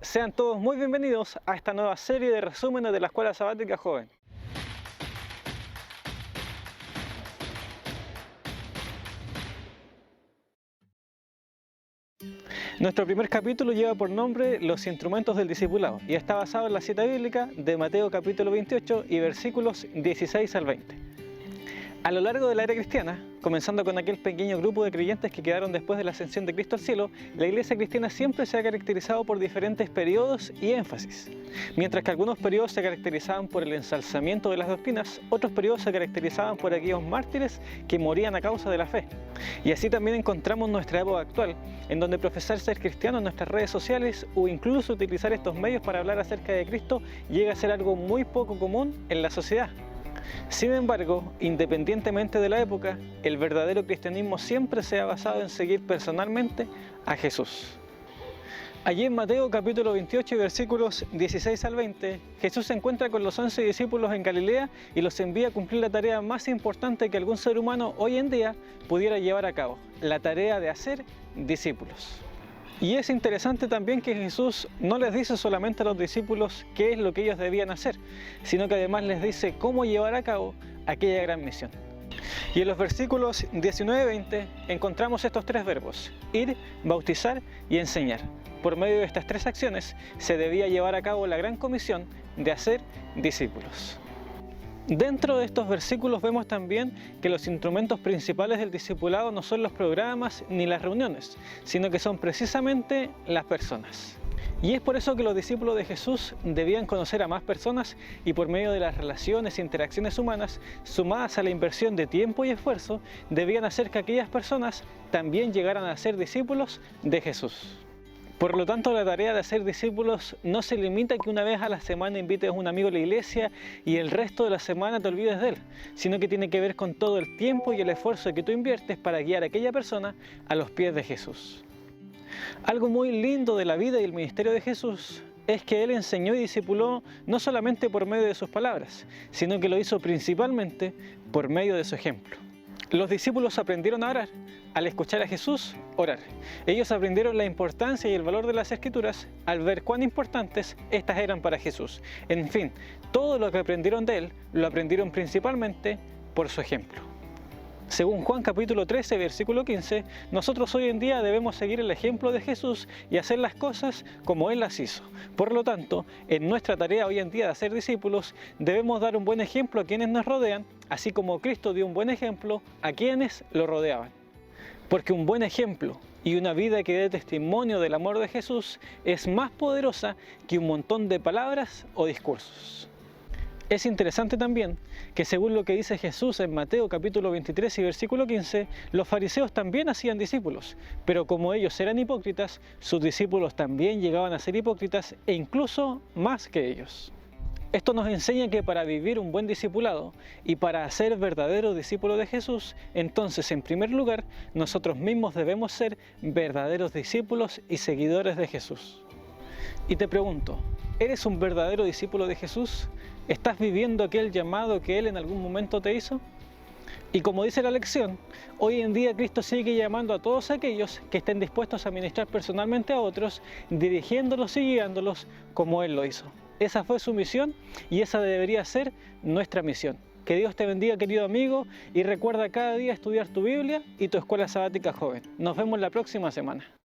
Sean todos muy bienvenidos a esta nueva serie de resúmenes de la Escuela Sabática Joven. Nuestro primer capítulo lleva por nombre Los instrumentos del discipulado y está basado en la cita bíblica de Mateo capítulo 28 y versículos 16 al 20. A lo largo de la era cristiana, comenzando con aquel pequeño grupo de creyentes que quedaron después de la ascensión de Cristo al cielo, la iglesia cristiana siempre se ha caracterizado por diferentes periodos y énfasis. Mientras que algunos periodos se caracterizaban por el ensalzamiento de las doctrinas, otros periodos se caracterizaban por aquellos mártires que morían a causa de la fe. Y así también encontramos nuestra época actual, en donde profesar ser cristiano en nuestras redes sociales o incluso utilizar estos medios para hablar acerca de Cristo llega a ser algo muy poco común en la sociedad. Sin embargo, independientemente de la época, el verdadero cristianismo siempre se ha basado en seguir personalmente a Jesús. Allí en Mateo capítulo 28 y versículos 16 al 20, Jesús se encuentra con los 11 discípulos en Galilea y los envía a cumplir la tarea más importante que algún ser humano hoy en día pudiera llevar a cabo, la tarea de hacer discípulos. Y es interesante también que Jesús no les dice solamente a los discípulos qué es lo que ellos debían hacer, sino que además les dice cómo llevar a cabo aquella gran misión. Y en los versículos 19 y 20 encontramos estos tres verbos: ir, bautizar y enseñar. Por medio de estas tres acciones se debía llevar a cabo la gran comisión de hacer discípulos. Dentro de estos versículos vemos también que los instrumentos principales del discipulado no son los programas ni las reuniones, sino que son precisamente las personas. Y es por eso que los discípulos de Jesús debían conocer a más personas y por medio de las relaciones e interacciones humanas, sumadas a la inversión de tiempo y esfuerzo, debían hacer que aquellas personas también llegaran a ser discípulos de Jesús. Por lo tanto, la tarea de hacer discípulos no se limita a que una vez a la semana invites a un amigo a la iglesia y el resto de la semana te olvides de él, sino que tiene que ver con todo el tiempo y el esfuerzo que tú inviertes para guiar a aquella persona a los pies de Jesús. Algo muy lindo de la vida y el ministerio de Jesús es que Él enseñó y discipuló no solamente por medio de sus palabras, sino que lo hizo principalmente por medio de su ejemplo. Los discípulos aprendieron a orar al escuchar a Jesús orar. Ellos aprendieron la importancia y el valor de las Escrituras al ver cuán importantes estas eran para Jesús. En fin, todo lo que aprendieron de Él, lo aprendieron principalmente por su ejemplo. Según Juan capítulo 13, versículo 15, nosotros hoy en día debemos seguir el ejemplo de Jesús y hacer las cosas como Él las hizo. Por lo tanto, en nuestra tarea hoy en día de hacer discípulos, debemos dar un buen ejemplo a quienes nos rodean, así como Cristo dio un buen ejemplo a quienes lo rodeaban. Porque un buen ejemplo y una vida que dé testimonio del amor de Jesús es más poderosa que un montón de palabras o discursos. Es interesante también que según lo que dice Jesús en Mateo capítulo 23 y versículo 15, los fariseos también hacían discípulos, pero como ellos eran hipócritas, sus discípulos también llegaban a ser hipócritas e incluso más que ellos. Esto nos enseña que para vivir un buen discipulado y para ser verdaderos discípulos de Jesús, entonces en primer lugar nosotros mismos debemos ser verdaderos discípulos y seguidores de Jesús. Y te pregunto, ¿eres un verdadero discípulo de Jesús? ¿Estás viviendo aquel llamado que Él en algún momento te hizo? Y como dice la lección, hoy en día Cristo sigue llamando a todos aquellos que estén dispuestos a ministrar personalmente a otros, dirigiéndolos y guiándolos como Él lo hizo. Esa fue su misión y esa debería ser nuestra misión. Que Dios te bendiga, querido amigo, y recuerda cada día estudiar tu Biblia y tu escuela sabática joven. Nos vemos la próxima semana.